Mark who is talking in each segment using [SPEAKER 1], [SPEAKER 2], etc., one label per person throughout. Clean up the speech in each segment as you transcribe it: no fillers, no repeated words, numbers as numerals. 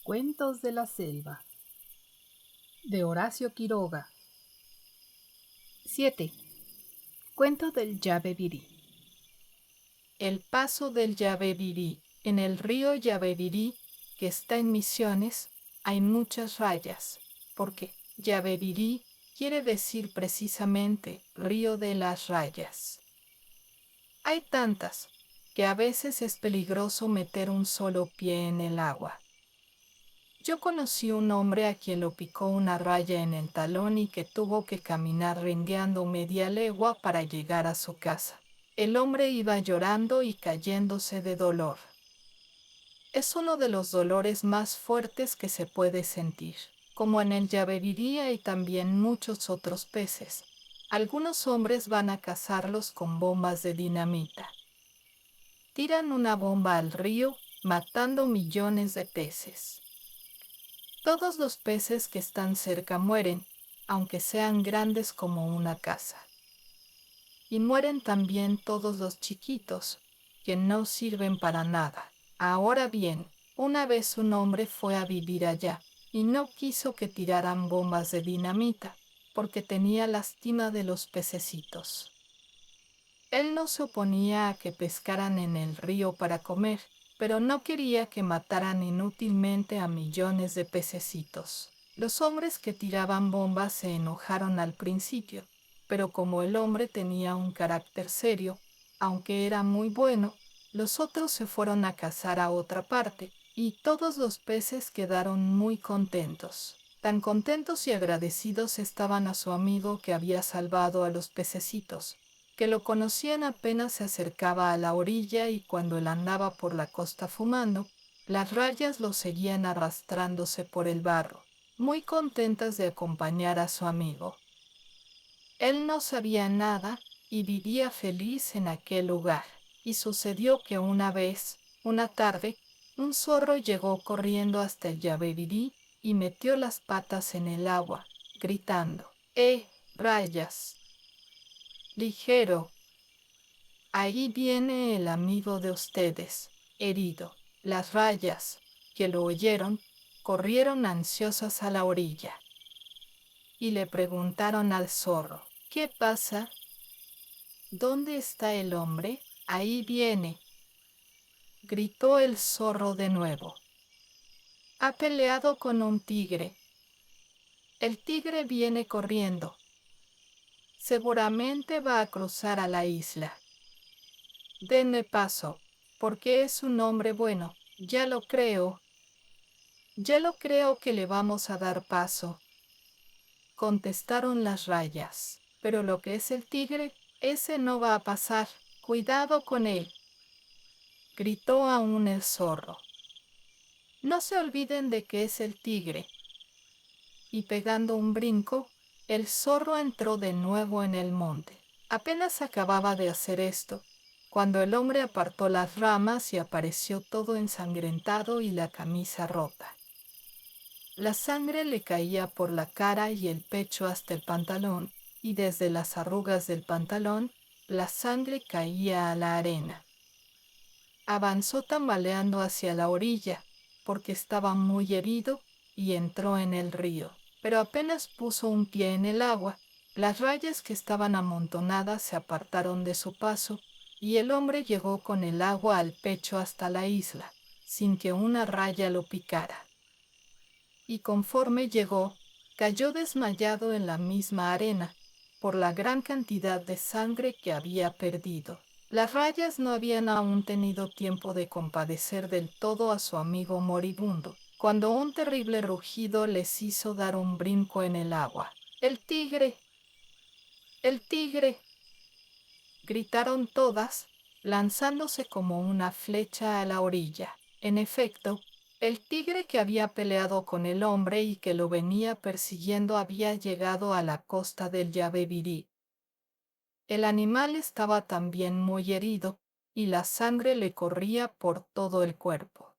[SPEAKER 1] Cuentos de la selva, de Horacio Quiroga. 7. Cuento del Yabebirí. El paso del Yabebirí. En el río Yabebirí, que está en Misiones, hay muchas rayas, porque Yabebirí quiere decir precisamente río de las rayas. Hay tantas que a veces es peligroso meter un solo pie en el agua. Yo conocí un hombre a quien lo picó una raya en el talón y que tuvo que caminar rengueando media legua para llegar a su casa. El hombre iba llorando y cayéndose de dolor. Es uno de los dolores más fuertes que se puede sentir. Como en el Yabebirí hay también muchos otros peces. Algunos hombres van a cazarlos con bombas de dinamita. Tiran una bomba al río, matando millones de peces. Todos los peces que están cerca mueren, aunque sean grandes como una casa. Y mueren también todos los chiquitos, que no sirven para nada. Ahora bien, una vez un hombre fue a vivir allá, y no quiso que tiraran bombas de dinamita, porque tenía lástima de los pececitos. Él no se oponía a que pescaran en el río para comer, pero no quería que mataran inútilmente a millones de pececitos. Los hombres que tiraban bombas se enojaron al principio, pero como el hombre tenía un carácter serio, aunque era muy bueno, los otros se fueron a cazar a otra parte, y todos los peces quedaron muy contentos. Tan contentos y agradecidos estaban a su amigo que había salvado a los pececitos, que lo conocían apenas se acercaba a la orilla y cuando él andaba por la costa fumando, las rayas lo seguían arrastrándose por el barro, muy contentas de acompañar a su amigo. Él no sabía nada y vivía feliz en aquel lugar, y sucedió que una vez, una tarde, un zorro llegó corriendo hasta el Yabebirí y metió las patas en el agua, gritando: rayas! Ligero. Ahí viene el amigo de ustedes, herido. Las rayas, que lo oyeron, corrieron ansiosas a la orilla y le preguntaron al zorro: ¿qué pasa? ¿Dónde está el hombre? Ahí viene, gritó el zorro de nuevo. Ha peleado con un tigre. El tigre viene corriendo. Seguramente va a cruzar a la isla. Denme paso, porque es un hombre bueno, ya lo creo. Ya lo creo que le vamos a dar paso, contestaron las rayas. Pero lo que es el tigre, ese no va a pasar. Cuidado con él, gritó aún el zorro. No se olviden de que es el tigre. Y pegando un brinco, el zorro entró de nuevo en el monte. Apenas acababa de hacer esto, cuando el hombre apartó las ramas y apareció todo ensangrentado y la camisa rota. La sangre le caía por la cara y el pecho hasta el pantalón, y desde las arrugas del pantalón, la sangre caía a la arena. Avanzó tambaleando hacia la orilla, porque estaba muy herido, y entró en el río. Pero apenas puso un pie en el agua, las rayas que estaban amontonadas se apartaron de su paso, y el hombre llegó con el agua al pecho hasta la isla, sin que una raya lo picara. Y conforme llegó, cayó desmayado en la misma arena, por la gran cantidad de sangre que había perdido. Las rayas no habían aún tenido tiempo de compadecer del todo a su amigo moribundo, cuando un terrible rugido les hizo dar un brinco en el agua. ¡El tigre! ¡El tigre! Gritaron todas, lanzándose como una flecha a la orilla. En efecto, el tigre que había peleado con el hombre y que lo venía persiguiendo había llegado a la costa del Yabebirí. El animal estaba también muy herido, y la sangre le corría por todo el cuerpo.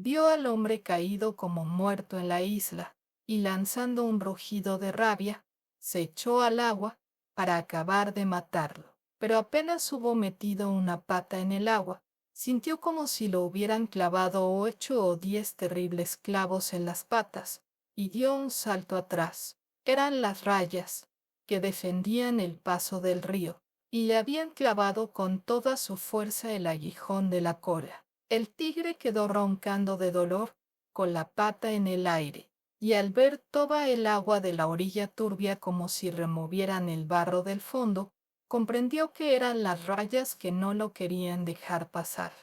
[SPEAKER 1] Vio al hombre caído como muerto en la isla, y lanzando un rugido de rabia, se echó al agua para acabar de matarlo. Pero apenas hubo metido una pata en el agua, Sintió como si lo hubieran clavado 8 o 10 terribles clavos en las patas, y dio un salto atrás. Eran las rayas, que defendían el paso del río, y le habían clavado con toda su fuerza el aguijón de la cola. El tigre quedó roncando de dolor, con la pata en el aire, y al ver toda el agua de la orilla turbia como si removieran el barro del fondo, comprendió que eran las rayas que no lo querían dejar pasar.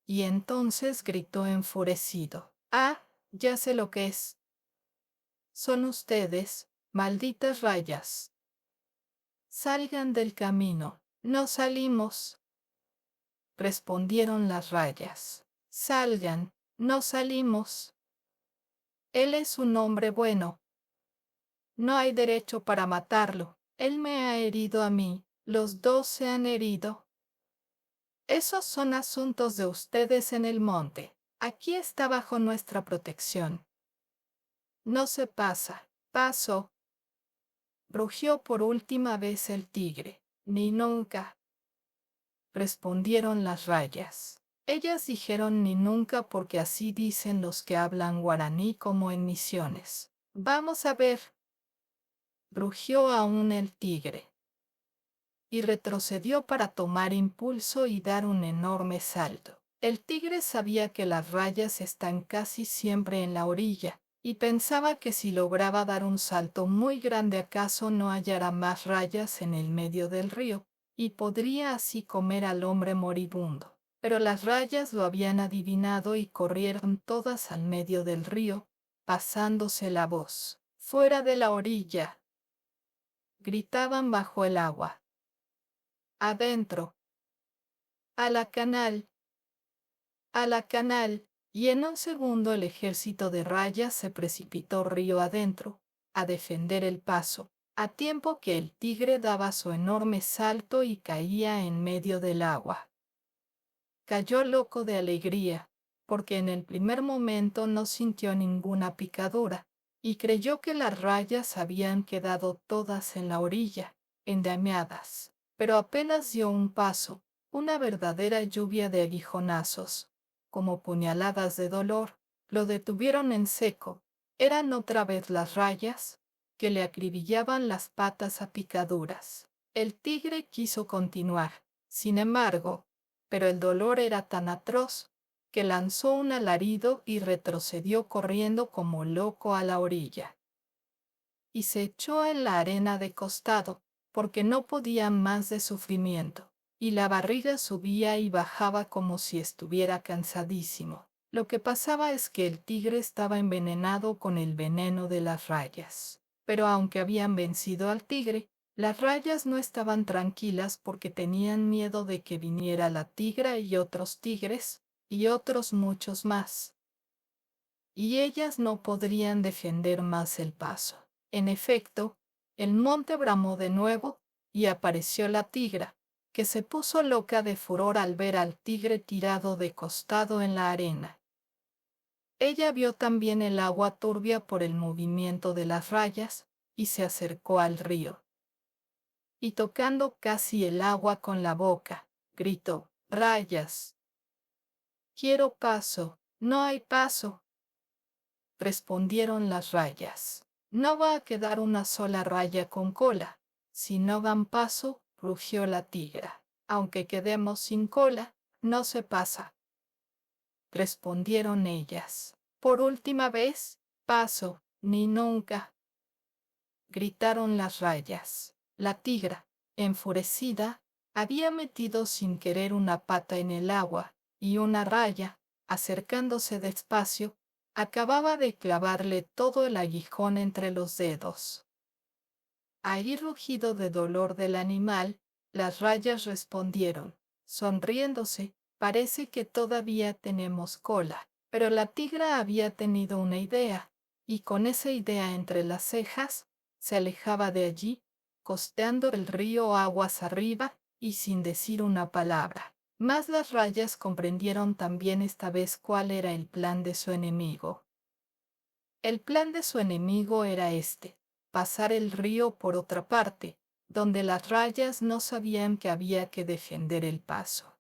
[SPEAKER 1] Y entonces gritó enfurecido: «¡Ah! Ya sé lo que es. Son ustedes, malditas rayas. Salgan del camino». «No salimos», respondieron las rayas. «Salgan, no salimos. Él es un hombre bueno. No hay derecho para matarlo. Él me ha herido a mí. Los dos se han herido. Esos son asuntos de ustedes en el monte. Aquí está bajo nuestra protección. No se pasa». «Paso», rugió por última vez el tigre. «Ni nunca», respondieron las rayas. Ellas dijeron ni nunca porque así dicen los que hablan guaraní como en Misiones. «Vamos a ver», rugió aún el tigre. Y retrocedió para tomar impulso y dar un enorme salto. El tigre sabía que las rayas están casi siempre en la orilla, y pensaba que si lograba dar un salto muy grande acaso no hallara más rayas en el medio del río, y podría así comer al hombre moribundo. Pero las rayas lo habían adivinado y corrieron todas al medio del río, pasándose la voz. «¡Fuera de la orilla!», gritaban bajo el agua. «Adentro. A la canal. A la canal». Y en un segundo el ejército de rayas se precipitó río adentro, a defender el paso, a tiempo que el tigre daba su enorme salto y caía en medio del agua. Cayó loco de alegría, porque en el primer momento no sintió ninguna picadura, y creyó que las rayas habían quedado todas en la orilla, endamadas. Pero apenas dio un paso, una verdadera lluvia de aguijonazos, como puñaladas de dolor, lo detuvieron en seco. Eran otra vez las rayas, que le acribillaban las patas a picaduras. El tigre quiso continuar, sin embargo, pero el dolor era tan atroz, que lanzó un alarido y retrocedió corriendo como loco a la orilla. Y se echó en la arena de costado, porque no podía más de sufrimiento, y la barriga subía y bajaba como si estuviera cansadísimo. Lo que pasaba es que el tigre estaba envenenado con el veneno de las rayas. Pero aunque habían vencido al tigre, las rayas no estaban tranquilas porque tenían miedo de que viniera la tigra y otros tigres, y otros muchos más. Y ellas no podrían defender más el paso. En efecto, el monte bramó de nuevo, y apareció la tigra, que se puso loca de furor al ver al tigre tirado de costado en la arena. Ella vio también el agua turbia por el movimiento de las rayas, y se acercó al río. Y tocando casi el agua con la boca, gritó: «¡Rayas! Quiero paso». «No hay paso», respondieron las rayas. «No va a quedar una sola raya con cola. Si no dan paso», rugió la tigra. «Aunque quedemos sin cola, no se pasa», respondieron ellas. «Por última vez, paso». «Ni nunca», gritaron las rayas. La tigra, enfurecida, había metido sin querer una pata en el agua, y una raya, acercándose despacio, acababa de clavarle todo el aguijón entre los dedos. Al rugido de dolor del animal, las rayas respondieron, sonriéndose: «Parece que todavía tenemos cola». Pero la tigra había tenido una idea, y con esa idea entre las cejas, se alejaba de allí, costeando el río aguas arriba, y sin decir una palabra. Mas las rayas comprendieron también esta vez cuál era el plan de su enemigo. El plan de su enemigo era este: pasar el río por otra parte, donde las rayas no sabían que había que defender el paso.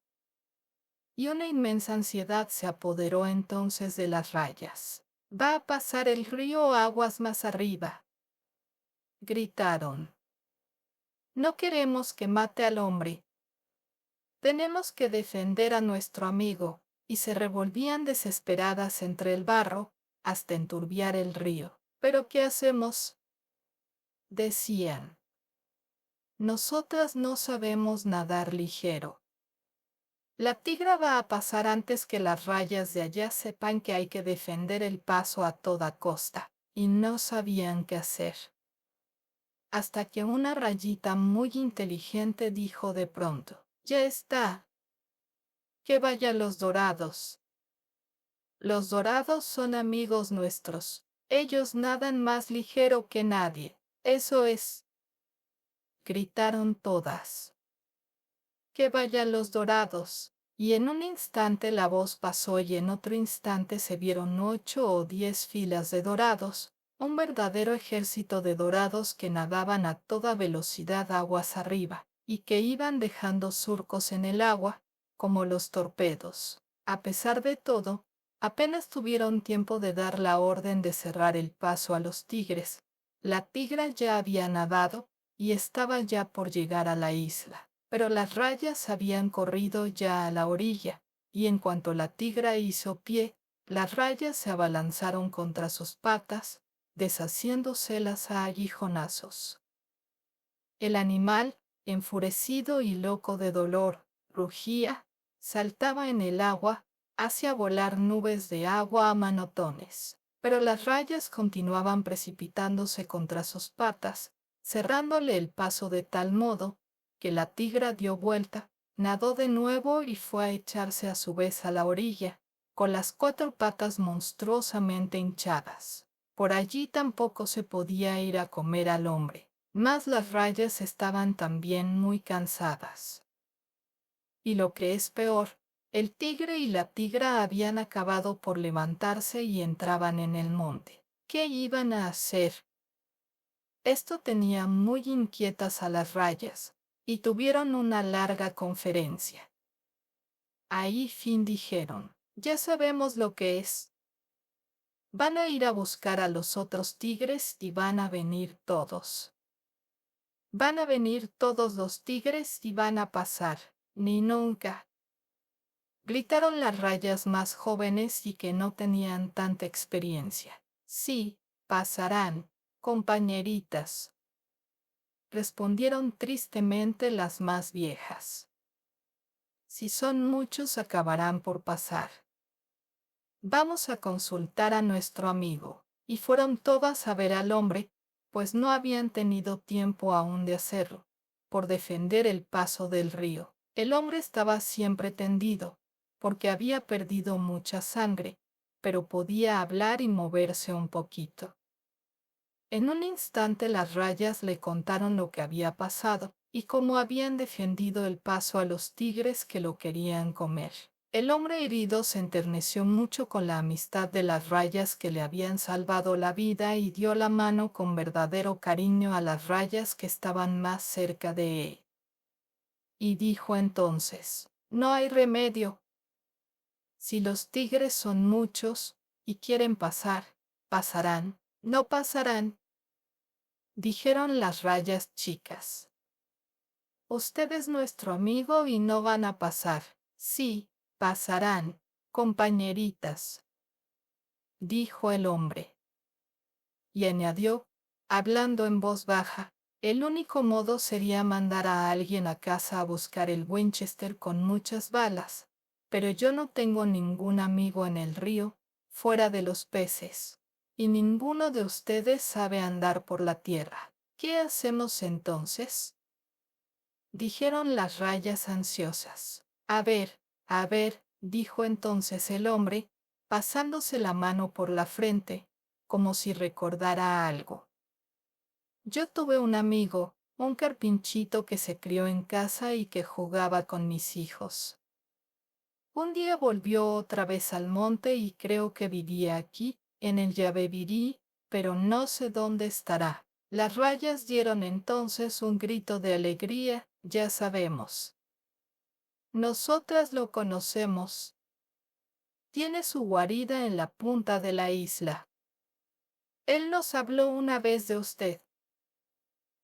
[SPEAKER 1] y una inmensa ansiedad se apoderó entonces de las rayas. «Va a pasar el río aguas más arriba», gritaron. «No queremos que mate al hombre. Tenemos que defender a nuestro amigo», y se revolvían desesperadas entre el barro, hasta enturbiar el río. «¿Pero qué hacemos?», decían. «Nosotras no sabemos nadar ligero. La tigra va a pasar antes que las rayas de allá sepan que hay que defender el paso a toda costa», y no sabían qué hacer. Hasta que una rayita muy inteligente dijo de pronto: «Ya está. Que vayan los dorados. Los dorados son amigos nuestros. Ellos nadan más ligero que nadie». «Eso es», gritaron todas. «Que vayan los dorados». Y en un instante la voz pasó y en otro instante se vieron 8 o 10 filas de dorados, un verdadero ejército de dorados que nadaban a toda velocidad aguas arriba, y que iban dejando surcos en el agua, como los torpedos. A pesar de todo, apenas tuvieron tiempo de dar la orden de cerrar el paso a los tigres. La tigra ya había nadado, y estaba ya por llegar a la isla. Pero las rayas habían corrido ya a la orilla, y en cuanto la tigra hizo pie, las rayas se abalanzaron contra sus patas, deshaciéndoselas a aguijonazos. El animal, enfurecido y loco de dolor, rugía, saltaba en el agua, hacía volar nubes de agua a manotones. Pero las rayas continuaban precipitándose contra sus patas, cerrándole el paso de tal modo que la tigra dio vuelta, nadó de nuevo y fue a echarse a su vez a la orilla, con las 4 patas monstruosamente hinchadas. Por allí tampoco se podía ir a comer al hombre, mas las rayas estaban también muy cansadas. Y lo que es peor, el tigre y la tigra habían acabado por levantarse y entraban en el monte. ¿Qué iban a hacer? Esto tenía muy inquietas a las rayas, y tuvieron una larga conferencia. Ahí fin dijeron: «Ya sabemos lo que es. Van a ir a buscar a los otros tigres y van a venir todos. Van a venir todos los tigres y van a pasar, ni nunca», gritaron las rayas más jóvenes y que no tenían tanta experiencia. «Sí, pasarán, compañeritas», respondieron tristemente las más viejas. «Si son muchos acabarán por pasar. Vamos a consultar a nuestro amigo». Y fueron todas a ver al hombre, pues no habían tenido tiempo aún de hacerlo, por defender el paso del río. El hombre estaba siempre tendido, porque había perdido mucha sangre, pero podía hablar y moverse un poquito. En un instante las rayas le contaron lo que había pasado, y cómo habían defendido el paso a los tigres que lo querían comer. El hombre herido se enterneció mucho con la amistad de las rayas que le habían salvado la vida y dio la mano con verdadero cariño a las rayas que estaban más cerca de él. Y dijo entonces: «No hay remedio. Si los tigres son muchos y quieren pasar, pasarán. No pasarán», dijeron las rayas chicas. «Usted es nuestro amigo y no van a pasar». «Sí, pasarán, compañeritas», dijo el hombre. Y añadió, hablando en voz baja: «El único modo sería mandar a alguien a casa a buscar el Winchester con muchas balas, pero yo no tengo ningún amigo en el río, fuera de los peces, y ninguno de ustedes sabe andar por la tierra. ¿Qué hacemos entonces?», dijeron las rayas ansiosas. A ver», dijo entonces el hombre, pasándose la mano por la frente, como si recordara algo. «Yo tuve un amigo, un carpinchito que se crió en casa y que jugaba con mis hijos. Un día volvió otra vez al monte y creo que vivía aquí, en el Yabebirí, pero no sé dónde estará». Las rayas dieron entonces un grito de alegría. «Ya sabemos». Nosotras lo conocemos. Tiene su guarida en la punta de la isla. Él nos habló una vez de usted.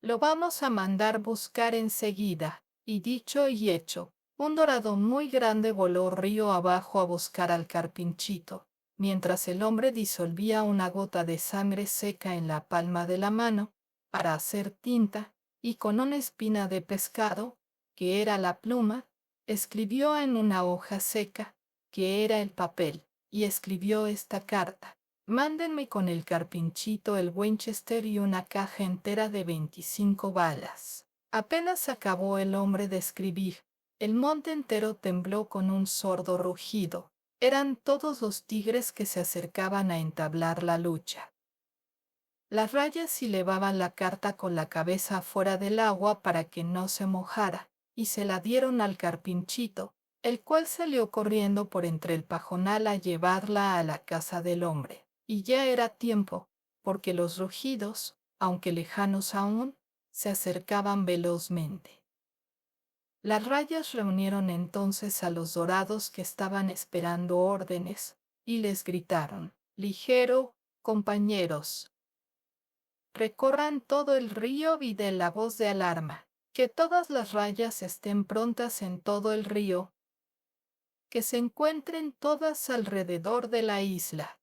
[SPEAKER 1] Lo vamos a mandar buscar enseguida. Y dicho y hecho, un dorado muy grande voló río abajo a buscar al carpinchito, mientras el hombre disolvía una gota de sangre seca en la palma de la mano, para hacer tinta, y con una espina de pescado, que era la pluma, escribió en una hoja seca, que era el papel, y escribió esta carta. Mándenme con el carpinchito el Winchester y una caja entera de 25 balas. Apenas acabó el hombre de escribir, el monte entero tembló con un sordo rugido. Eran todos los tigres que se acercaban a entablar la lucha. Las rayas elevaban la carta con la cabeza afuera del agua para que no se mojara, y se la dieron al carpinchito, el cual salió corriendo por entre el pajonal a llevarla a la casa del hombre. Y ya era tiempo, porque los rugidos, aunque lejanos aún, se acercaban velozmente. Las rayas reunieron entonces a los dorados que estaban esperando órdenes, y les gritaron: «Ligero, compañeros. Recorran todo el río y den la voz de alarma. Que todas las rayas estén prontas en todo el río. Que se encuentren todas alrededor de la isla.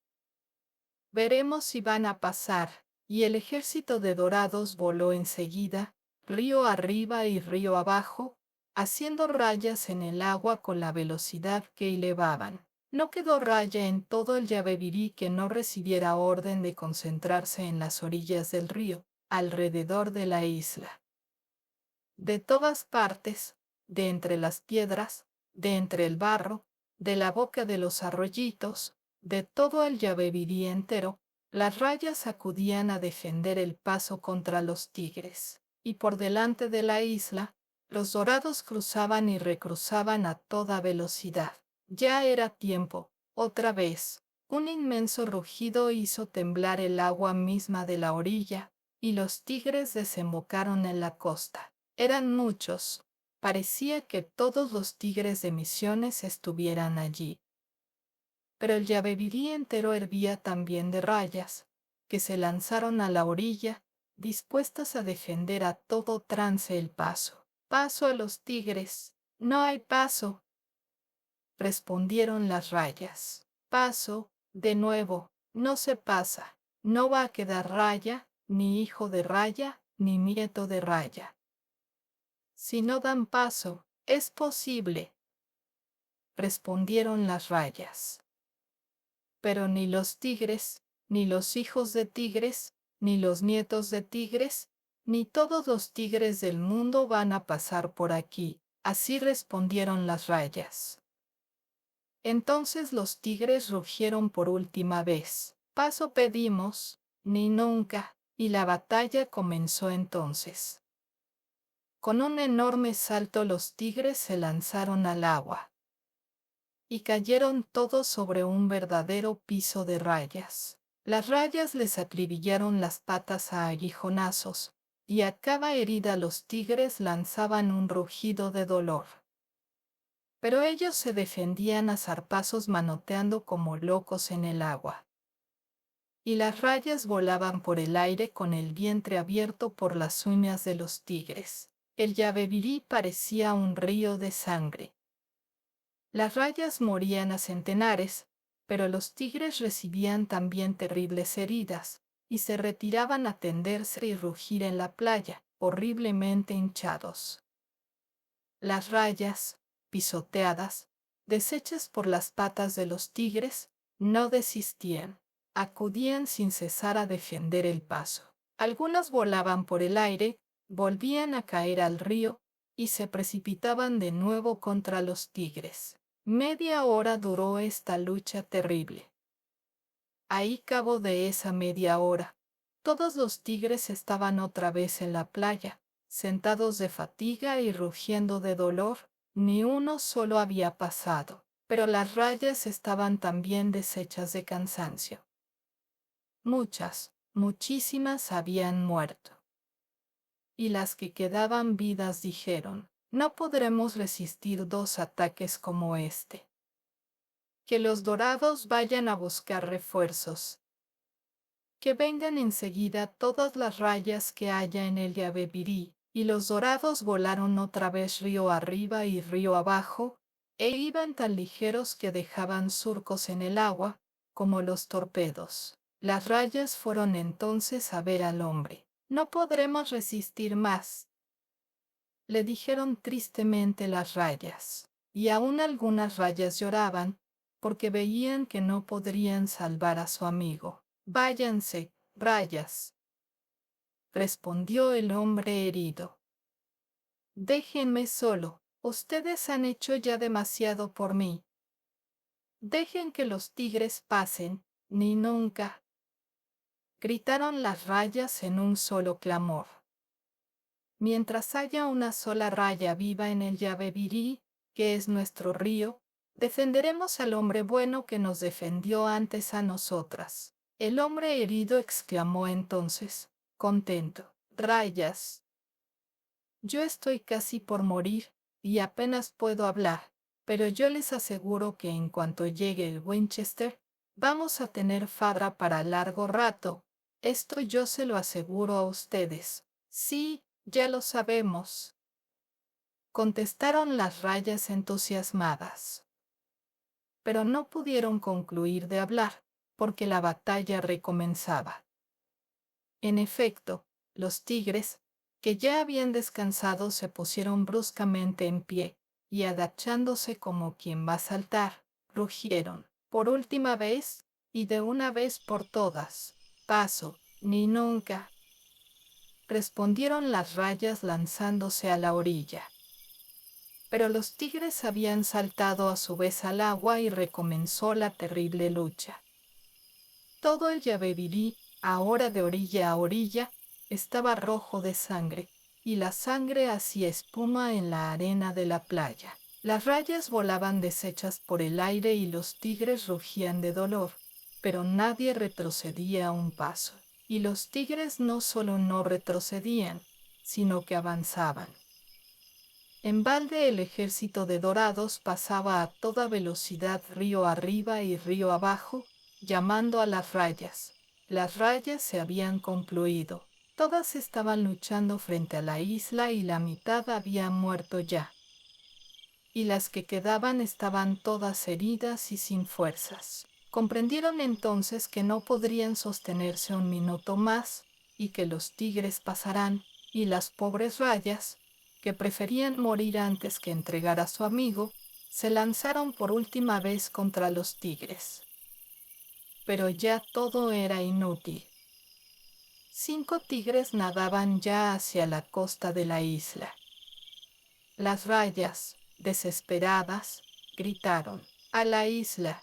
[SPEAKER 1] Veremos si van a pasar». Y el ejército de dorados voló enseguida, río arriba y río abajo, haciendo rayas en el agua con la velocidad que elevaban. No quedó raya en todo el Yabebirí que no recibiera orden de concentrarse en las orillas del río, alrededor de la isla. De todas partes, de entre las piedras, de entre el barro, de la boca de los arroyitos, de todo el Yabebirí entero, las rayas acudían a defender el paso contra los tigres, y por delante de la isla, los dorados cruzaban y recruzaban a toda velocidad. Ya era tiempo, otra vez. Un inmenso rugido hizo temblar el agua misma de la orilla, y los tigres desembocaron en la costa. Eran muchos. Parecía que todos los tigres de Misiones estuvieran allí. Pero el Yabebirí entero hervía también de rayas, que se lanzaron a la orilla, dispuestas a defender a todo trance el paso. «Paso a los tigres». «No hay paso», respondieron las rayas. «Paso, de nuevo». «No se pasa. No va a quedar raya, ni hijo de raya, ni nieto de raya. Si no dan paso, es posible», respondieron las rayas. Pero ni los tigres, ni los hijos de tigres, ni los nietos de tigres, ni todos los tigres del mundo van a pasar por aquí. Así respondieron las rayas. Entonces los tigres rugieron por última vez. «Paso pedimos», «Ni nunca», y la batalla comenzó entonces. Con un enorme salto los tigres se lanzaron al agua y cayeron todos sobre un verdadero piso de rayas. Las rayas les acribillaron las patas a aguijonazos, y a cada herida los tigres lanzaban un rugido de dolor. Pero ellos se defendían a zarpazos manoteando como locos en el agua. Y las rayas volaban por el aire con el vientre abierto por las uñas de los tigres. El Yabebirí parecía un río de sangre. Las rayas morían a centenares, pero los tigres recibían también terribles heridas, y se retiraban a tenderse y rugir en la playa, horriblemente hinchados. Las rayas, pisoteadas, deshechas por las patas de los tigres, no desistían, acudían sin cesar a defender el paso. Algunas volaban por el aire, volvían a caer al río, y se precipitaban de nuevo contra los tigres. Media hora duró esta lucha terrible. Ahí cabo de esa media hora, todos los tigres estaban otra vez en la playa, sentados de fatiga y rugiendo de dolor. Ni uno solo había pasado, pero las rayas estaban también deshechas de cansancio. Muchas, muchísimas habían muerto. Y las que quedaban vivas dijeron: No podremos resistir 2 ataques como este. Que los dorados vayan a buscar refuerzos. Que vengan enseguida todas las rayas que haya en el Yabebirí. Y los dorados volaron otra vez río arriba y río abajo, e iban tan ligeros que dejaban surcos en el agua, como los torpedos. Las rayas fueron entonces a ver al hombre. No podremos resistir más, le dijeron tristemente las rayas. Y aún algunas rayas lloraban, porque veían que no podrían salvar a su amigo. Váyanse, rayas, respondió el hombre herido. Déjenme solo, ustedes han hecho ya demasiado por mí. Dejen que los tigres pasen, ni nunca. Gritaron las rayas en un solo clamor. Mientras haya una sola raya viva en el Yabebirí, que es nuestro río, defenderemos al hombre bueno que nos defendió antes a nosotras. El hombre herido exclamó entonces, contento, rayas. Yo estoy casi por morir, y apenas puedo hablar, pero yo les aseguro que en cuanto llegue el Winchester, vamos a tener farra para largo rato. Esto yo se lo aseguro a ustedes. Sí, ya lo sabemos, contestaron las rayas entusiasmadas. Pero no pudieron concluir de hablar, porque la batalla recomenzaba. En efecto, los tigres, que ya habían descansado, se pusieron bruscamente en pie, y agachándose como quien va a saltar, rugieron, por última vez, y de una vez por todas, paso, ni nunca, respondieron las rayas lanzándose a la orilla. Pero los tigres habían saltado a su vez al agua y recomenzó la terrible lucha. Todo el Yabebirí, ahora de orilla a orilla, estaba rojo de sangre, y la sangre hacía espuma en la arena de la playa. Las rayas volaban deshechas por el aire y los tigres rugían de dolor, pero nadie retrocedía un paso. Y los tigres no solo no retrocedían, sino que avanzaban. En balde el ejército de dorados pasaba a toda velocidad río arriba y río abajo, llamando a las rayas. Las rayas se habían concluido. Todas estaban luchando frente a la isla y la mitad habían muerto ya. Y las que quedaban estaban todas heridas y sin fuerzas. Comprendieron entonces que no podrían sostenerse un minuto más, y que los tigres pasarán, y las pobres rayas, que preferían morir antes que entregar a su amigo, se lanzaron por última vez contra los tigres. Pero ya todo era inútil. 5 tigres nadaban ya hacia la costa de la isla. Las rayas, desesperadas, gritaron, «¡A la isla!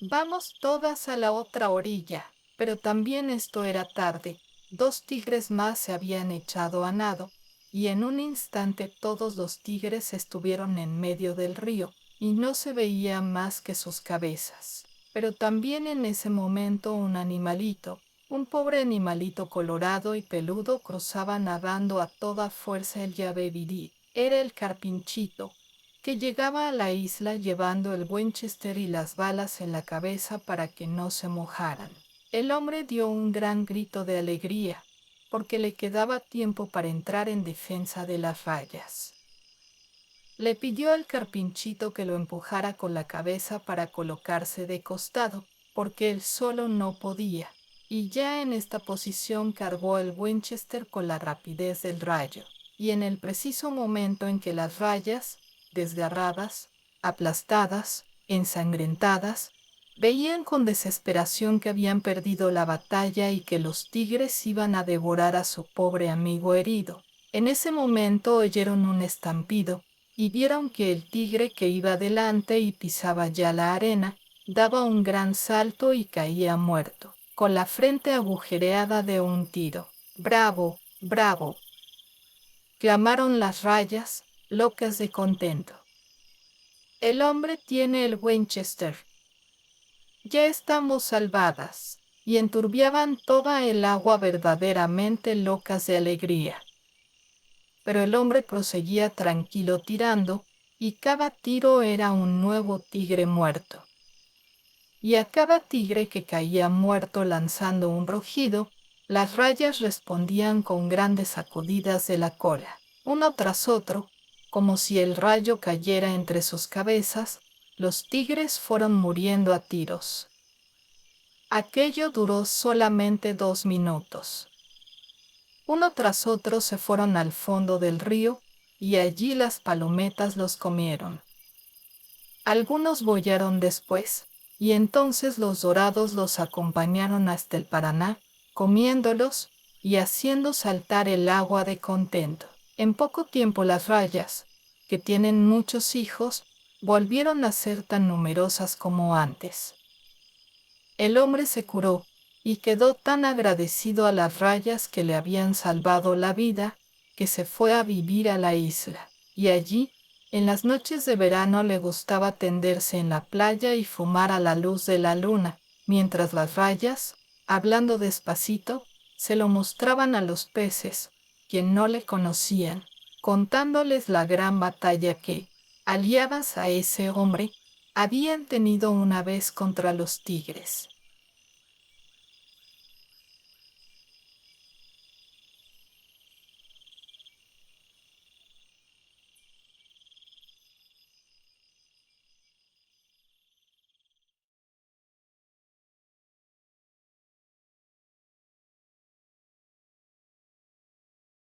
[SPEAKER 1] Vamos todas a la otra orilla». Pero también esto era tarde. 2 tigres más se habían echado a nado, y en un instante todos los tigres estuvieron en medio del río, y no se veía más que sus cabezas. Pero también en ese momento un animalito, un pobre animalito colorado y peludo, cruzaba nadando a toda fuerza el Yabebirí. Era el Carpinchito, que llegaba a la isla llevando el Winchester y las balas en la cabeza para que no se mojaran. El hombre dio un gran grito de alegría, porque le quedaba tiempo para entrar en defensa de las rayas. Le pidió al Carpinchito que lo empujara con la cabeza para colocarse de costado, porque él solo no podía, y ya en esta posición cargó el Winchester con la rapidez del rayo, y en el preciso momento en que las rayas, desgarradas, aplastadas, ensangrentadas, veían con desesperación que habían perdido la batalla y que los tigres iban a devorar a su pobre amigo herido. En ese momento oyeron un estampido, y vieron que el tigre que iba delante y pisaba ya la arena, daba un gran salto y caía muerto, con la frente agujereada de un tiro. «¡Bravo! ¡Bravo!», clamaron las rayas, locas de contento. «El hombre tiene el Winchester. Ya estamos salvadas», y enturbiaban toda el agua verdaderamente locas de alegría. pero el hombre proseguía tranquilo tirando, y cada tiro era un nuevo tigre muerto. Y a cada tigre que caía muerto lanzando un rugido, las rayas respondían con grandes sacudidas de la cola, uno tras otro, como si el rayo cayera entre sus cabezas. Los tigres fueron muriendo a tiros. Aquello duró solamente 2 minutos. Uno tras otro se fueron al fondo del río, y allí las palometas los comieron. Algunos boyaron después, y entonces los dorados los acompañaron hasta el Paraná, comiéndolos y haciendo saltar el agua de contento. En poco tiempo las rayas, que tienen muchos hijos, volvieron a ser tan numerosas como antes. El hombre se curó, y quedó tan agradecido a las rayas que le habían salvado la vida, que se fue a vivir a la isla, y allí, en las noches de verano le gustaba tenderse en la playa y fumar a la luz de la luna, mientras las rayas, hablando despacito, se lo mostraban a los peces, quien no le conocían, contándoles la gran batalla que, aliadas a ese hombre, habían tenido una vez contra los tigres.